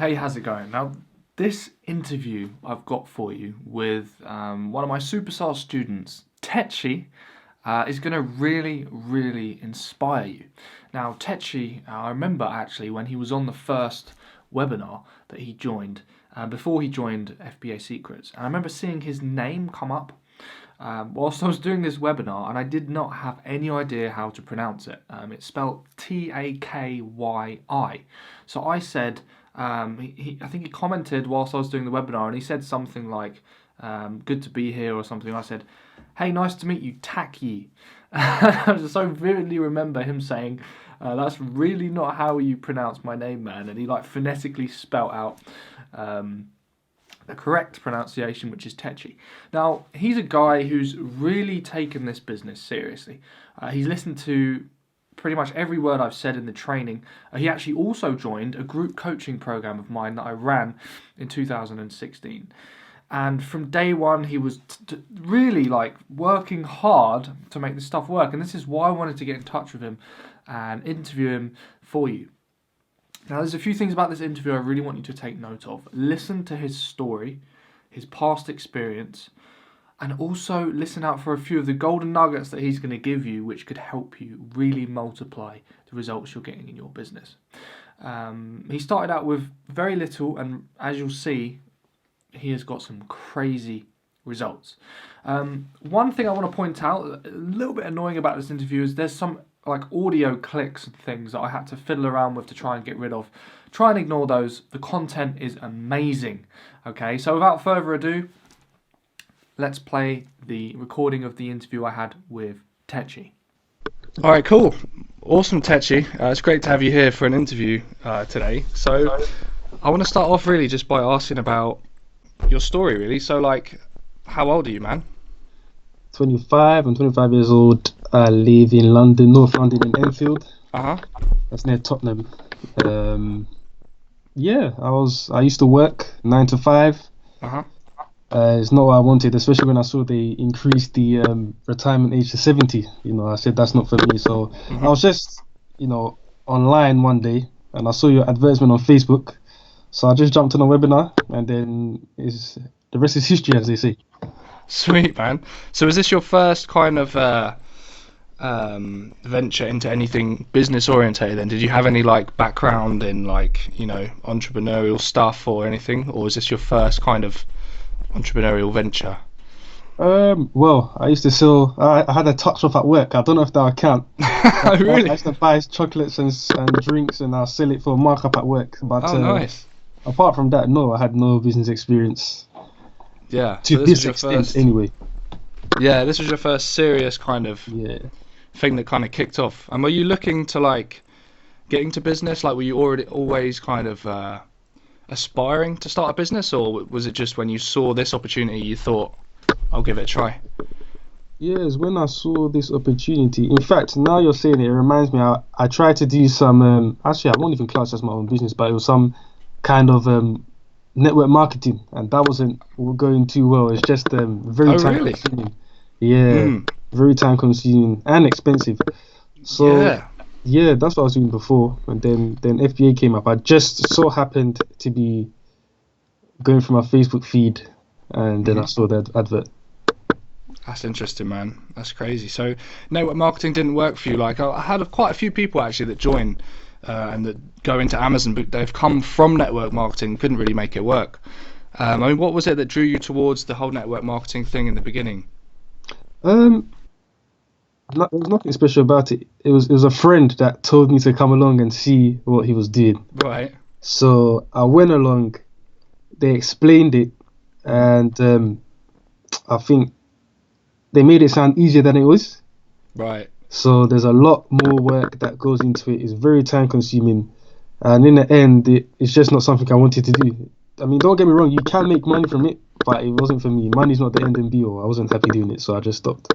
Hey, how's it going? Now, this interview I've got for you with one of my superstar students, Takyi, is going to really inspire you. Now, Takyi, I remember actually when he was on the first webinar that he joined, before he joined FBA Secrets, and I remember seeing his name come up whilst I was doing this webinar, and I did not have any idea how to pronounce it. It's spelled Takyi. So I said, I think he commented whilst I was doing the webinar, and he said something like, good to be here or something. I said, hey, nice to meet you, Takyi. I just so vividly remember him saying, that's really not how you pronounce my name, man. And he like phonetically spelt out the correct pronunciation, which is Takyi. Now, he's a guy who's really taken this business seriously. He's listened to pretty much every word I've said in the training. He actually also joined a group coaching program of mine that I ran in 2016. And from day one, he was really like working hard to make this stuff work. And this is why I wanted to get in touch with him and interview him for you. Now, there's a few things about this interview I really want you to take note of. Listen to his story, his past experience, and also listen out for a few of the golden nuggets that he's going to give you, which could help you really multiply the results you're getting in your business. He started out with very little, and as you'll see, he has got some crazy results. One thing I want to point out, a little bit annoying about this interview, is there's some like audio clicks and things that I had to fiddle around with to try and get rid of. Try and ignore those. The content is amazing. Okay, so without further ado, let's play the recording of the interview I had with Takyi. All right, cool. Awesome, Takyi. It's great to have you here for an interview today. So I want to start off really just by asking about your story, really. So, like, how old are you, man? 25. I'm 25 years old. I live in London, North London, in Enfield. Uh-huh. That's near Tottenham. I used to work 9 to 5. Uh-huh. It's not what I wanted, especially when I saw they increased the retirement age to 70. I said that's not for me. So I was just, online one day, and I saw your advertisement on Facebook. So I just jumped on a webinar, and then the rest is history, as they say. Sweet, man. So is this your first kind of venture into anything business orientated then? Did you have any like background in entrepreneurial stuff or anything, or is this your first kind of entrepreneurial venture? Well, I used to sell. I had a touch off at work. I don't know if that would count. Oh, really? I used to buy chocolates and drinks, and I'll sell it for a markup at work. But nice. Apart from that, no, I had no business experience. Yeah. To so this extent, anyway. Yeah, this was your first serious kind of thing that kind of kicked off. And were you looking to like get into business? Like, were you always kind of aspiring to start a business, or was it just when you saw this opportunity you thought, I'll give it a try? Yes, when I saw this opportunity. In fact, now you're saying it reminds me, I tried to do some, actually I won't even class as my own business, but it was some kind of network marketing, and that wasn't going too well. It's just very time consuming. Yeah, very time consuming and expensive. So yeah, that's what I was doing before, and then FBA came up. I just so happened to be going through my Facebook feed, and then I saw that advert. That's interesting, man. That's crazy. So network marketing didn't work for you. Like, I had quite a few people actually that join and that go into Amazon, but they've come from network marketing, couldn't really make it work. I mean, what was it that drew you towards the whole network marketing thing in the beginning? There was nothing special about it. It was a friend that told me to come along and see what he was doing. Right. So I went along. They explained it, and I think they made it sound easier than it was. Right. So there's a lot more work that goes into it. It's very time consuming, and in the end, it's just not something I wanted to do. I mean, don't get me wrong, you can make money from it, but it wasn't for me. Money's not the end and be all. I wasn't happy doing it, so I just stopped.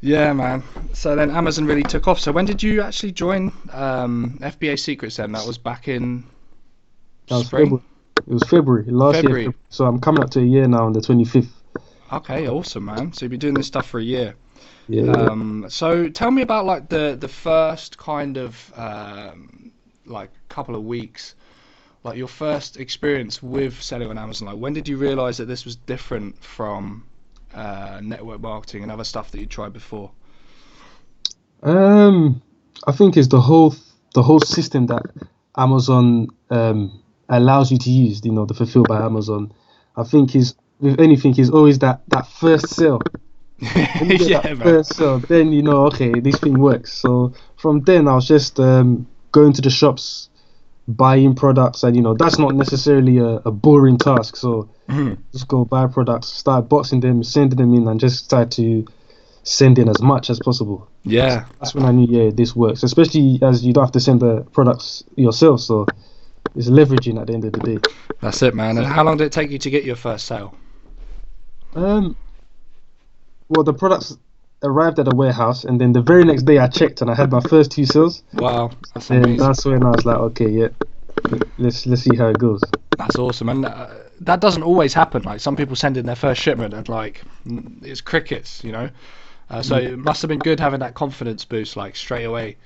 Yeah, man. So then Amazon really took off. So when did you actually join FBA Secrets then? That was back in spring? It was February last year. So I'm coming up to a year now on the 25th. Okay, awesome, man. So you've been doing this stuff for a year. Yeah. So tell me about like the first kind of like couple of weeks, like your first experience with selling on Amazon, like when did you realize that this was different from network marketing and other stuff that you tried before? I think it's the whole system that Amazon allows you to use. The fulfilled by Amazon. I think is with anything is always that first sale. When you get Yeah, that man. first sale, then okay, this thing works. So from then I was just going to the shops, buying products, and that's not necessarily a boring task. So Mhm. just go buy products, start boxing them, sending them in, and just try to send in as much as possible. Yeah, That's when I knew, yeah, this works. Especially as you don't have to send the products yourself, so it's leveraging at the end of the day. that's it, man. And how long did it take you to get your first sale? Um, well, the products arrived at the warehouse, and then the very next day I checked, and I had my first 2 sales. Wow, that's And amazing. that's when I was like, okay, yeah, let's see how it goes. That's awesome, and that doesn't always happen. Like some people send in their first shipment and like it's crickets, you know. So it must have been good having that confidence boost like straight away.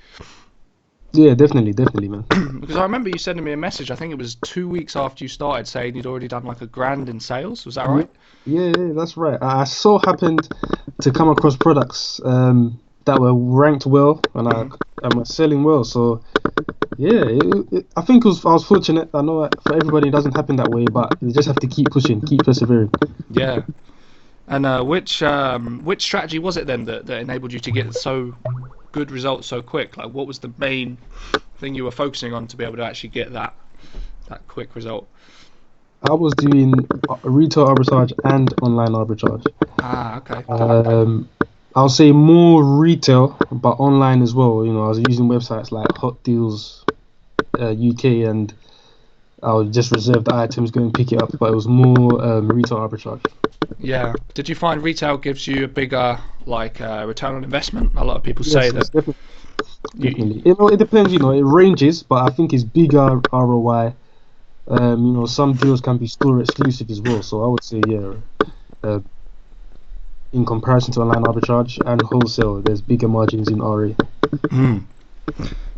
Yeah, definitely, man. Because I remember you sending me a message. I think it was 2 weeks after you started, saying you'd already done like $1,000 in sales. Was that right? Yeah, that's right. I so happened to come across products that were ranked well and were selling well. So yeah, I think I was fortunate. I know for everybody it doesn't happen that way, but you just have to keep pushing, keep persevering. Yeah. And which strategy was it then that enabled you to get so good results so quick? Like what was the main thing you were focusing on to be able to actually get that quick result? I was doing retail arbitrage and online arbitrage. Ah, okay. I'll say more retail, but online as well. I was using websites like Hot Deals UK, and I would just reserve the items, go and pick it up. But it was more retail arbitrage. Yeah. Did you find retail gives you a bigger like return on investment? A lot of people say Yes, that. definitely. It depends. It ranges, but I think it's bigger ROI. Some deals can be store exclusive as well. So I would say, yeah, in comparison to online arbitrage and wholesale, there's bigger margins in RA. Mm.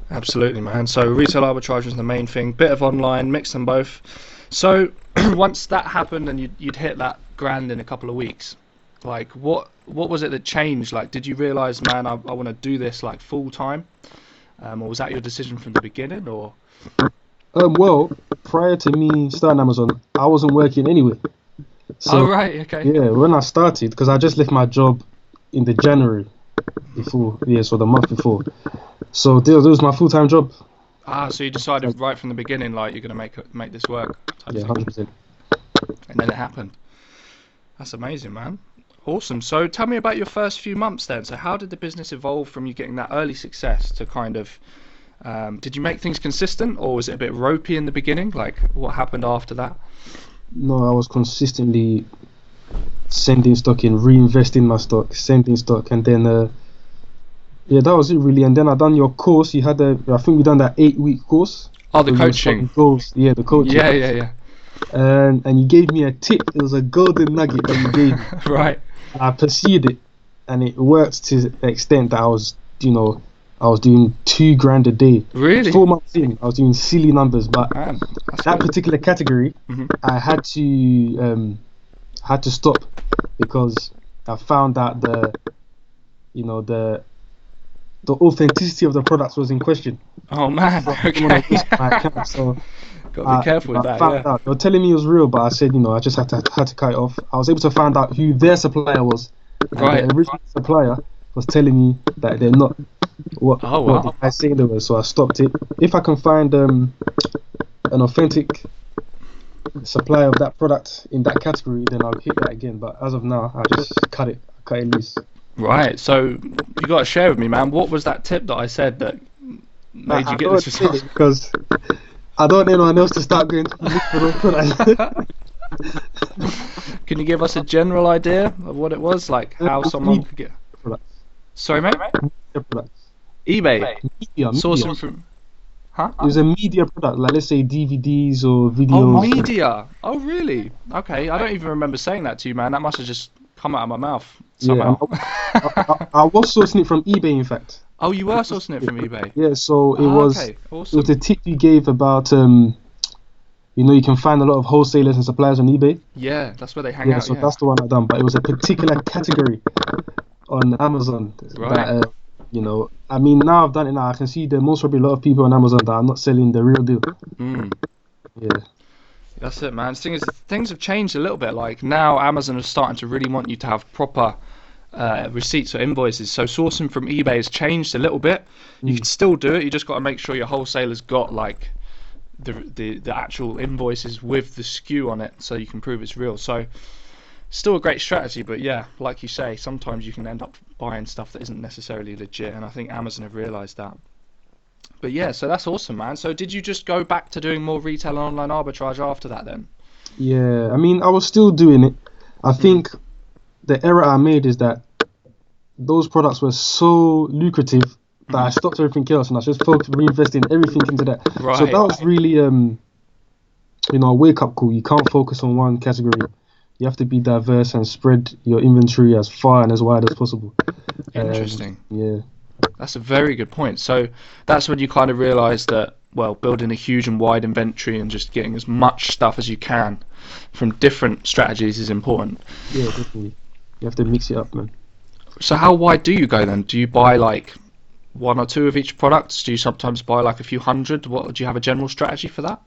Absolutely, man. So retail arbitrage was the main thing. Bit of online, mix them both. So once that happened and you'd hit that grand in a couple of weeks, like what was it that changed? Like, did you realize, man, I want to do this like full time, or was that your decision from the beginning, or? Well, prior to me starting Amazon, I wasn't working anyway. So Oh right, okay. yeah, when I started, because I just left my job in the January before, yeah, so the month before. So that was my full-time job. Ah, so you decided right from the beginning, like you're gonna make this work, type Yeah, thing. 100%. And then it happened. That's amazing, man. Awesome. So tell me about your first few months then. So how did the business evolve from you getting that early success to kind of, did you make things consistent or was it a bit ropey in the beginning? Like what happened after that? No, I was consistently sending stock in, reinvesting my stock, sending stock, and then yeah, that was it really. And then I done your course. I think we done that 8-week course. Oh, the where you were coaching. setting goals. Yeah, the coaching. Yeah. And you gave me a tip. It was a golden nugget that you gave me. Right. I pursued it, and it worked to the extent that I was doing $2,000 a day. Really? 4 months in, I was doing silly numbers, but Man, that's that good. particular category, Mhm. I had to stop because I found out the authenticity of the products was in question. Oh man. Someone Okay. had used my account, so Got to be careful with I that. found Yeah. out. They were telling me it was real, but I said, I just had to cut it off. I was able to find out who their supplier was. And Right. the original supplier was telling me that they're not what Oh, what wow. I say they were, so I stopped it. If I can find an authentic supplier of that product in that category, then I'll hit that again. But as of now, I just cut it loose. Right. So you got to share with me, man. What was that tip that I said that made you I get don't this say result? it because I don't want anyone else to start going to look for those products. Can you give us a general idea of what it was? Like how someone could get. Products. Sorry, mate. Media products. eBay. Media. Sourcing from. Huh? It was a media product, like let's say DVDs or Oh, videos. media. Oh, really? Okay. I don't even remember saying that to you, man. That must have just come out of my mouth Yeah, somehow. I was sourcing it from eBay, in fact. Oh, you were sourcing it from eBay. Yeah, so it Ah, was okay, it was awesome. the tip you gave about you can find a lot of wholesalers and suppliers on eBay. Yeah, that's where they hang Yeah, out. so Yeah. that's the one I done, but it was a particular category on Amazon that Right. I mean, now I've done it now. I can see there most probably a lot of people on Amazon that are not selling the real deal. Mm. Yeah, That's it, man. The thing is, things have changed a little bit. Like now, Amazon is starting to really want you to have proper receipts or invoices. So sourcing from eBay has changed a little bit. You can mm, still do it. You just got to make sure your wholesaler's got like the actual invoices with the SKU on it, so you can prove it's real. So still a great strategy, but yeah, like you say, sometimes you can end up buying stuff that isn't necessarily legit, and I think Amazon have realised that. But yeah, so that's awesome, man. So did you just go back to doing more retail and online arbitrage after that then? yeah. I mean, I was still doing it. I Hmm. think the error I made is that those products were so lucrative that I Hmm. stopped everything else and I just focused reinvesting everything into that. So that Right. was really a wake up call. You can't focus on one category. You have to be diverse and spread your inventory as far and as wide as possible. Interesting. Yeah, That's a very good point. So that's when you kind of realised that, well, building a huge and wide inventory and just getting as much stuff as you can from different strategies is important. yeah, definitely. You have to mix it up, man. So how wide do you go then? Do you buy like one or two of each product? Do you sometimes buy like a few hundred? What do you have a general strategy for that?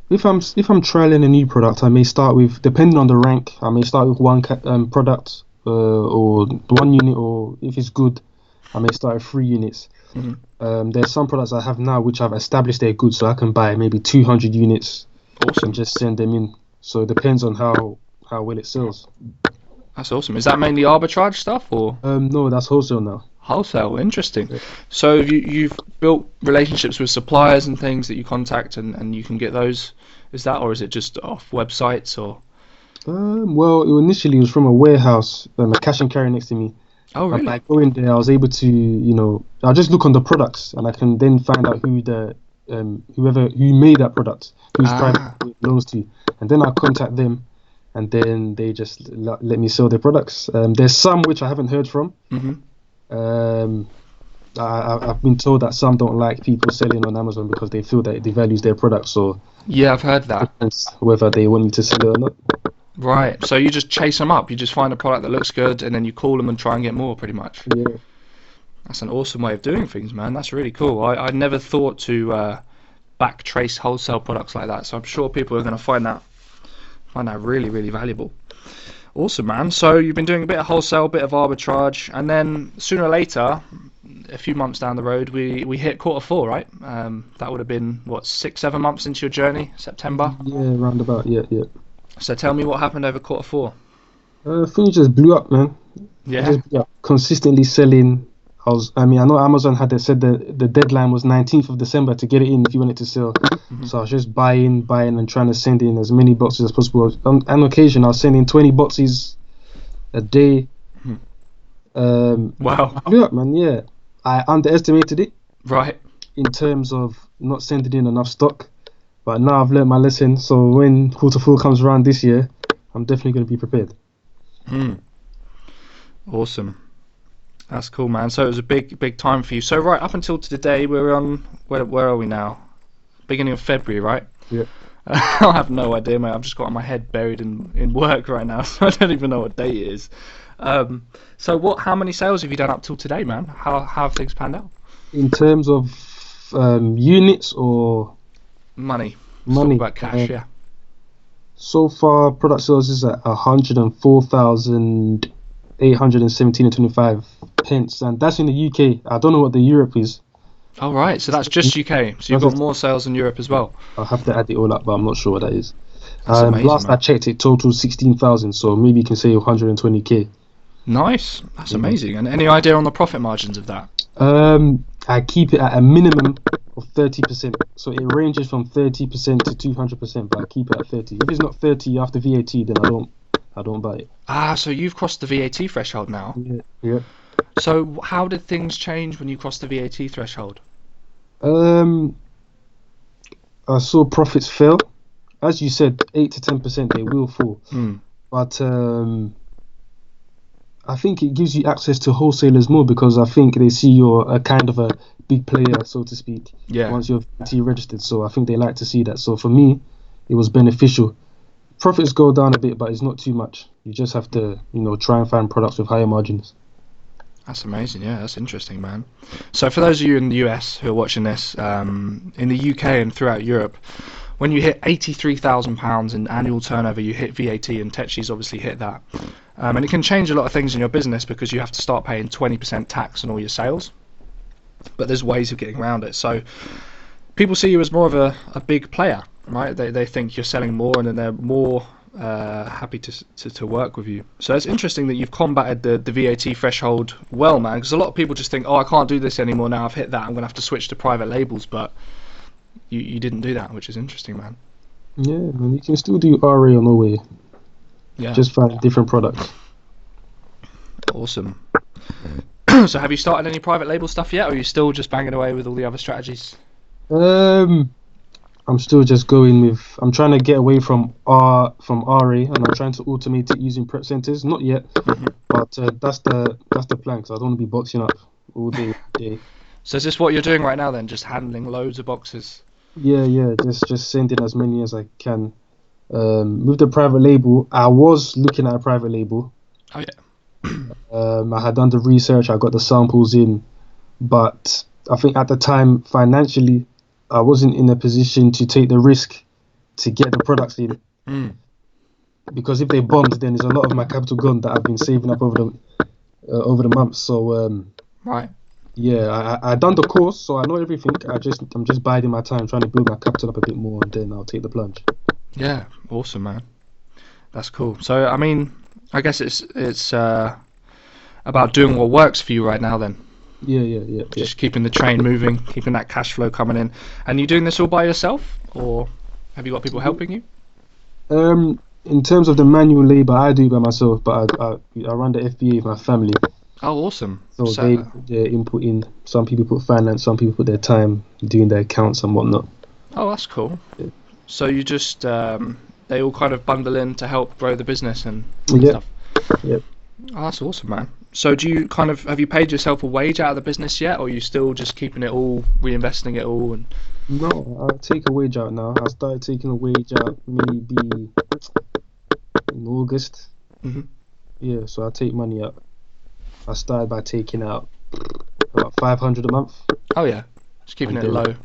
If I'm trialing a new product, I may start with, depending on the rank, I may start with one product or one unit, or if it's good, I may start with 3 units. Hmm. There's some products I have now which I've established they're good, so I can buy maybe 200 units and Awesome. just send them in. So it depends on how well it sells. That's awesome. Is that mainly arbitrage stuff or No, that's wholesale now. wholesale? Interesting. Yeah. So you've built relationships with suppliers and things that you contact and you can get those. Is that or is it just off websites or? Well, initially it was from a warehouse, a cash and carry next to me. Oh, And by really? going there, I was able to, I'll just look on the products and I can then find out who made that product, whose private Ah. it belongs to, and then I contact them, and then they just let me sell their products. There's some which I haven't heard from. Hmm. Um, I've been told that some don't like people selling on Amazon because they feel that it devalues their products, so Yeah, I've heard that. depends whether they want you to sell it or not. Right. So you just chase them up. You just find a product that looks good and then you call them and try and get more, pretty much. Yeah. That's an awesome way of doing things, man. That's really cool. I never thought to back trace wholesale products like that. So I'm sure people are going to find that really, really valuable. Awesome, man. So you've been doing a bit of wholesale, a bit of arbitrage, and then sooner or later, a few months down the road, we hit quarter four, right? That would have been what 6, 7 months into your journey, September. Yeah, roundabout. Yeah, yeah. So tell me what happened over quarter four. Things just blew up, man. I Yeah. just consistently selling. I mean, I know Amazon had said the deadline was 19th of December to get it in if you wanted to sell. Hmm. So I was just buying, and trying to send in as many boxes as possible. On occasion, I was sending 20 boxes a day. Mhm. Wow. Blew up, man. Yeah, I underestimated it Right. in terms of not sending in enough stock. But now I've learned my lesson. So when quarter four comes around this year, I'm definitely going to be prepared. Hmm. Awesome. That's cool, man. So it was a big, big time for you. So right up until today, we're on where are we now? Beginning of February, right? Yeah. I have no idea, mate. I've just got my head buried in work right now, so I don't even know what day it is. So how many sales have you done up till today, man? How have things panned out? In terms of units or Money. Let's talk money, about cash, yeah. so far product sales is at 104,817 and 25 pence, and that's in the UK. I don't know what the Europe is. All right, so that's just UK. So you've That's got just- more sales in Europe as well. I'll have to add it all up, but I'm not sure what that is. That's amazing, Last I man. checked, it totaled 16,000, so maybe you can say 120k. Nice. That's Mhm. amazing. And any idea on the profit margins of that? I keep it at a minimum of 30%, so it ranges from 30% to 200%, but I keep it at 30. If it's not 30 after VAT, then I don't buy it. Ah, so you've crossed the VAT threshold now. Yeah, yeah. So how did things change when you crossed the VAT threshold? Um, I saw profits fell. As you said, 8 to 10% they will fall. Hmm. But I think it gives you access to wholesalers more because I think they see you're a kind of a big player, so to speak, Yeah. once you're VAT registered. So I think they like to see that. So for me, it was beneficial. Profits go down a bit, but it's not too much. You just have to, try and find products with higher margins. That's amazing. Yeah, that's interesting, man. So for those of you in the US who are watching this, in the UK and throughout Europe, when you hit £83,000 in annual turnover, you hit VAT, and Takyi's obviously hit that. And it can change a lot of things in your business because you have to start paying 20% tax on all your sales. But there's ways of getting around it. So people see you as more of a big player, right? They think you're selling more, and then they're more happy to work with you. So it's interesting that you've combated the VAT threshold well, man, because a lot of people just think, oh, I can't do this anymore now, I've hit that, I'm going to have to switch to private labels. But you didn't do that, which is interesting, man. Yeah, man, you can still do RA or no way. Yeah. Just find different products. Awesome. So have you started any private label stuff yet, or are you still just banging away with all the other strategies? I'm still just going with. I'm trying to get away from RA, and I'm trying to automate it using prep centers. Not yet, but that's the plan. Because I don't want to be boxing up all day. So is this what you're doing right now then? Just handling loads of boxes? Yeah. Just sending as many as I can. With the private label, I was looking at a private label. Oh yeah. I had done the research. I got the samples in, but I think at the time financially, I wasn't in a position to take the risk to get the products in. Because if they bombed, then there's a lot of my capital gone that I've been saving up over the months. So Right. yeah, I done the course, so I know everything. I'm just biding my time, trying to build my capital up a bit more, and then I'll take the plunge. Yeah, awesome, man. That's cool. So I mean, I guess it's about doing what works for you right now then. Yeah. Just keeping the train moving, keeping that cash flow coming in. And you doing this all by yourself, or have you got people helping you? In terms of the manual labor, I do it by myself, but I run the FBA with my family. Oh, awesome. So they put their input in. Some people put finance, some people put their time doing their accounts and whatnot. Oh, that's cool. Yeah. So you just they all kind of bundle in to help grow the business and Yeah. stuff. Yep. Oh, that's awesome, man. So do you have you paid yourself a wage out of the business yet, or are you still just keeping it all, reinvesting it all? And No, I take a wage out now. I started taking a wage out maybe in August. Mhm. Yeah, so I take money out. I started by taking out about 500 a month. Oh yeah, just keeping And it then- low.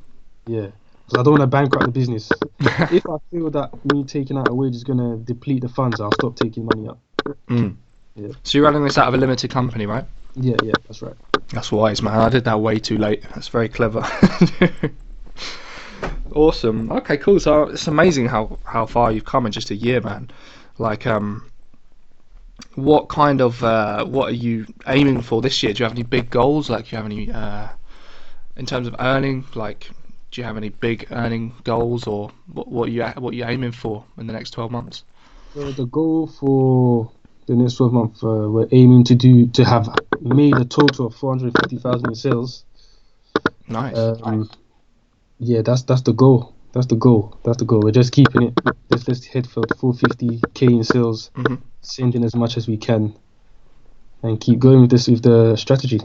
Yeah, because I don't want to bankrupt the business. If I feel that me taking out a wage is gonna deplete the funds, I'll stop taking money out. Mm. Yeah. So you're running this out of a limited company, right? Yeah, that's right. That's wise, man. I did that way too late. That's very clever. Awesome. Okay, cool. So it's amazing how far you've come in just a year, man. Like, what kind of what are you aiming for this year? Do you have any big goals? Like, do you have any in terms of earning? Like, do you have any big earning goals, or what you aiming for in the next 12 months? So the goal for the next 12 months, we're aiming to have made a total of 450,000 in sales. Nice. Yeah, that's the goal. That's the goal. We're just keeping it. Let's head for 450k in sales, Mhm. sending as much as we can, and keep going with the strategy.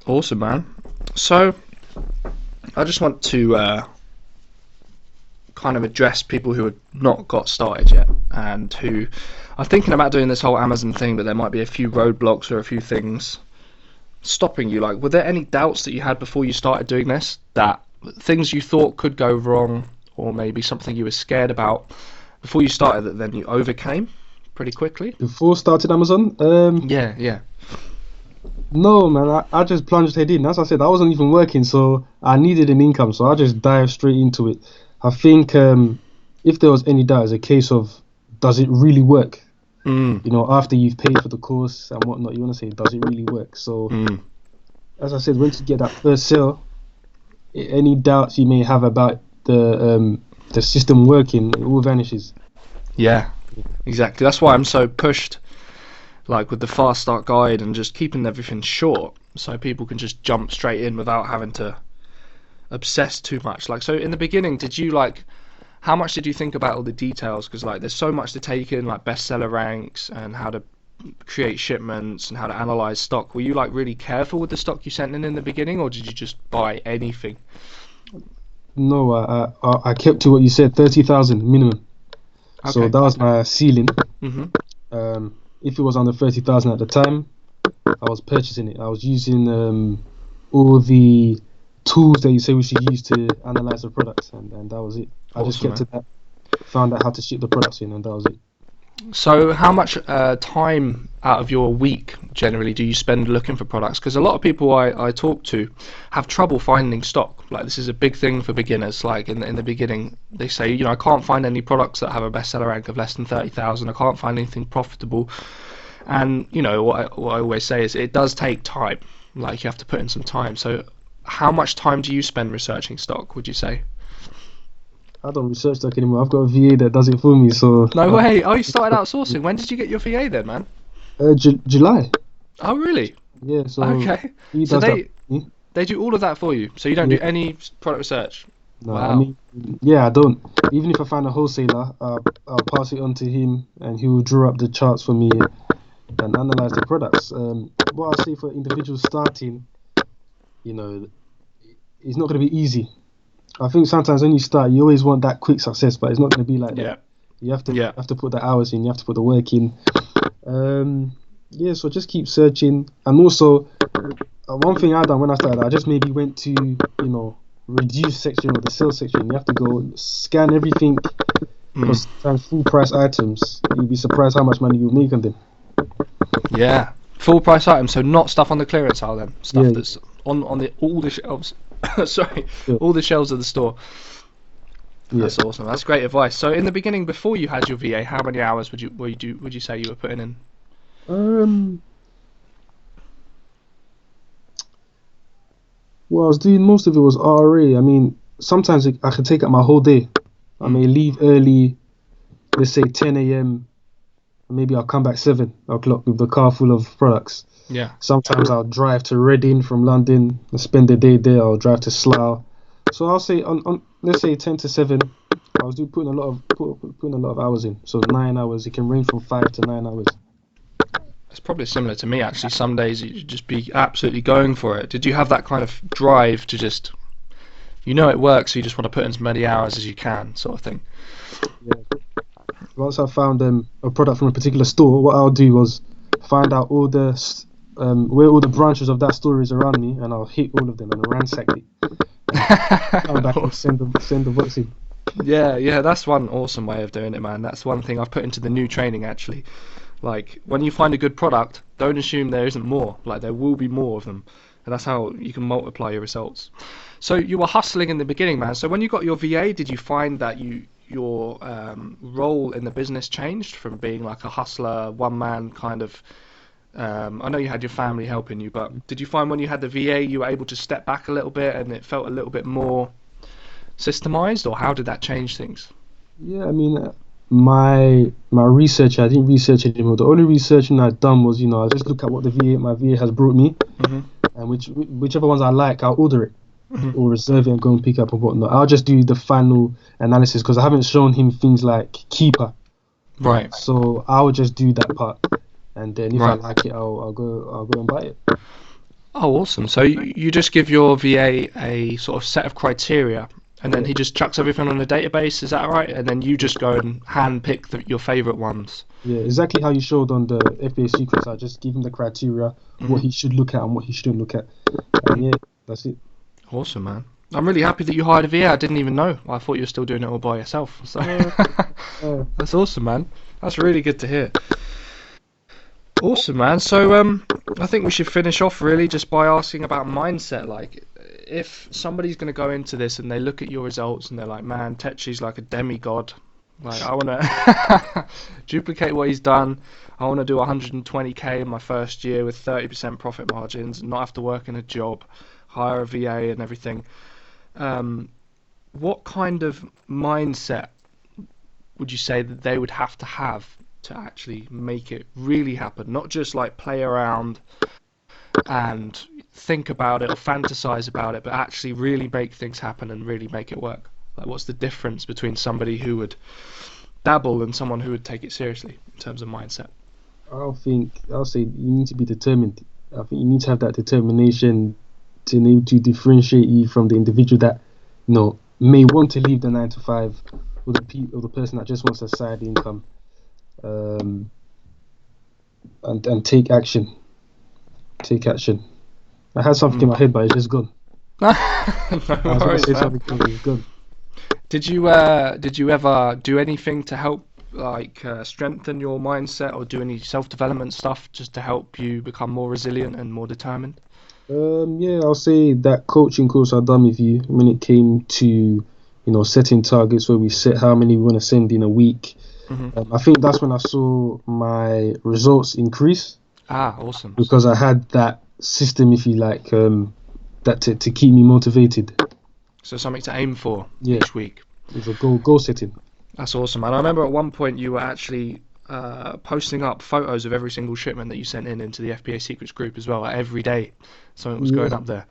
Awesome, man. So, I just want to kind of address people who have not got started yet and who are thinking about doing this whole Amazon thing, but there might be a few roadblocks or a few things stopping you. Like, were there any doubts that you had before you started doing this, that things you thought could go wrong, or maybe something you were scared about before you started that then you overcame pretty quickly? Before starting Amazon, Yeah. no man, I just plunged head in. As I said, I wasn't even working, so I needed an income, so I just dived straight into it. I think if there was any doubt, it's a case of, does it really work? After you've paid for the course and whatnot, you want to say, does it really work? So, as I said, once you get that first sale, any doubts you may have about the system working, it all vanishes. Yeah, exactly. That's why I'm so pushed, like with the fast start guide and just keeping everything short, so people can just jump straight in without having to obsess too much. Like, so in the beginning, how much did you think about all the details? Because like, there's so much to take in, like bestseller ranks and how to create shipments and how to analyze stock, were you like really careful with the stock you sent in the beginning, or did you just buy anything? No, I kept to what you said, 30,000 minimum. So Okay. that was my ceiling. hmm If it was under 30,000 at the time, I was purchasing it. I was using all the tools that you say we should use to analyze the products, and that was it. I just Awesome, kept man. to that, found out how to ship the products in, and that was it. So, how much time out of your week generally do you spend looking for products? Because a lot of people I talk to have trouble finding stock. Like, this is a big thing for beginners. Like, in the beginning, they say, I can't find any products that have a bestseller rank of less than 30,000. I can't find anything profitable. And, what I always say is it does take time. Like, you have to put in some time. So, how much time do you spend researching stock, would you say? I don't research stock anymore. I've got a VA that does it for me. So No way. Oh, you started outsourcing. When did you get your VA then, man? July. Oh, really? Yeah. So Okay. he So does that for me. they do all of that for you. So you don't do Yeah. any product research. No, I Wow. mean, yeah, I don't. Even if I find a wholesaler, I'll pass it on to him, and he will draw up the charts for me and analyze the products. What I say for individuals starting, you know, it's not going to be easy. I think sometimes when you start, you always want that quick success, but it's not going to be like Yeah. that. You have to Yeah. put the hours in. You have to put the work in. Yeah. So just keep searching, and also one thing I done when I started, I just maybe went to reduce section or the sales section. You have to go scan everything because sometimes full price items, you'll be surprised how much money you'll make on them. Yeah. Full price items. So not stuff on the clearance aisle then. Stuff Yeah. that's on all the shelves. Sorry. Yeah. All the shelves of the store. Yeah. That's awesome. That's great advice. So in the beginning, before you had your VA, how many hours would you say you were putting in? Well, I was doing most of it was RA. I mean, sometimes I could take up my whole day. I may leave early, let's say 10 a.m. Maybe I'll come back 7 o'clock with the car full of products. Yeah. Sometimes I'll drive to Reading from London and spend the day there. I'll drive to Slough. So I'll say on let's say 10 to 7, I was putting a lot of hours in. So 9 hours. It can range from 5 to 9 hours. It's probably similar to me actually. Some days you just be absolutely going for it. Did you have that kind of drive to just, it works, so you just want to put in as many hours as you can, sort of thing? Yeah. Once I found a product from a particular store, what I'll do was find out all the where all the branches of that store is around me, and I'll hit all of them and ransack it. Come back and send the box in. Yeah, that's one awesome way of doing it, man. That's one thing I've put into the new training actually. Like, when you find a good product, don't assume there isn't more. Like, there will be more of them. And that's how you can multiply your results. So you were hustling in the beginning, man. So when you got your VA, did you find that your role in the business changed from being like a hustler, one-man kind of... I know you had your family helping you, but did you find when you had the VA, you were able to step back a little bit and it felt a little bit more systemized, or how did that change things? Yeah, I mean, my research, I didn't research anymore. The only researching I'd done was, I just look at what my VA has brought me, and whichever ones I like, I'll order it or reserve it and go and pick up and whatnot. I'll just do the final analysis because I haven't shown him things like keeper, Right. so I'll just do that part, and then if I Right. like it, I'll go and buy it. Oh, awesome. So you just give your VA a sort of set of criteria, and then he just chucks everything on a database, is that right? And then you just go and hand pick your favorite ones. Yeah, exactly how you showed on the FBA secrets. I just give him the criteria, what he should look at and what he shouldn't look at, and yeah, that's it. Awesome, man. I'm really happy that you hired a VA. I didn't even know. I thought you were still doing it all by yourself. So that's awesome, man. That's really good to hear. Awesome, man. So I think we should finish off really just by asking about mindset. Like, if somebody's going to go into this and they look at your results and they're like, man, Takyi's like a demigod. Like, I want to duplicate what he's done. I want to do 120k in my first year with 30% profit margins and not have to work in a job, hire a VA and everything. What kind of mindset would you say that they would have to actually make it really happen? Not just like play around and think about it or fantasize about it, but actually really make things happen and really make it work. Like, what's the difference between somebody who would dabble and someone who would take it seriously in terms of mindset? I'll say you need to be determined. I think you need to have that determination to be able to differentiate you from the individual that may want to leave the 9 to 5, or the person that just wants a side income, um, and take action. Take action. I had something in my head, but it's just gone. No I was going to worries, say man. something, but it's gone. Did you ever do anything to help strengthen your mindset, or do any self-development stuff just to help you become more resilient and more determined? Yeah, I'll say that coaching course I've done with you, when it came to, setting targets, where we set how many we want to send in a week. I think that's when I saw my results increase, Awesome. because I had that system, if you like, that to keep me motivated. So something to aim for Yeah. each week. With a goal setting. That's awesome. And I remember at one point you were actually posting up photos of every single shipment that you sent into the FBA Secrets group as well. Like every day, something was going up there.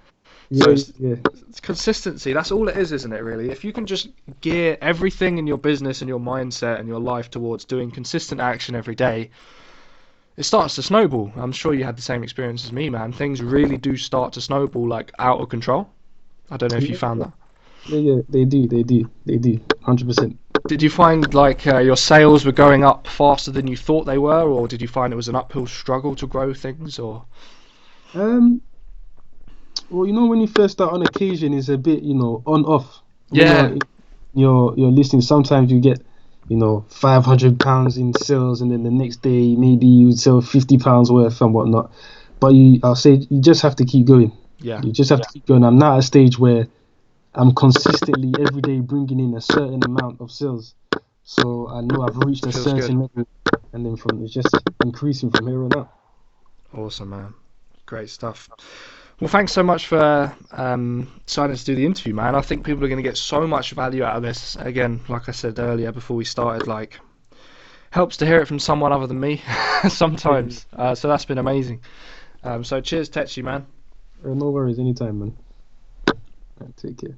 So it's consistency. That's all it is, isn't it, really? If you can just gear everything in your business and your mindset and your life towards doing consistent action every day, it starts to snowball. I'm sure you had the same experience as me, man. Things really do start to snowball, like out of control. I don't know if you found that. Yeah, they do, 100%. Did you find like your sales were going up faster than you thought they were, or did you find it was an uphill struggle to grow things, or? Well, when you first start, on occasion is a bit, on off. Yeah. You're listening. Sometimes you get, £500 in sales, and then the next day maybe you sell £50 worth and whatnot. But I'll say you just have to keep going. Yeah. You just have to keep going. I'm now at a stage where I'm consistently every day bringing in a certain amount of sales, so I know I've reached a Feels certain level, and then it's just increasing from here on out. Awesome, man. Great stuff. Well, thanks so much for deciding to do the interview, man. I think people are going to get so much value out of this. Again, like I said earlier before we started, like, helps to hear it from someone other than me sometimes. So that's been amazing. So cheers, Takyi, man. No worries, anytime, man. Take care.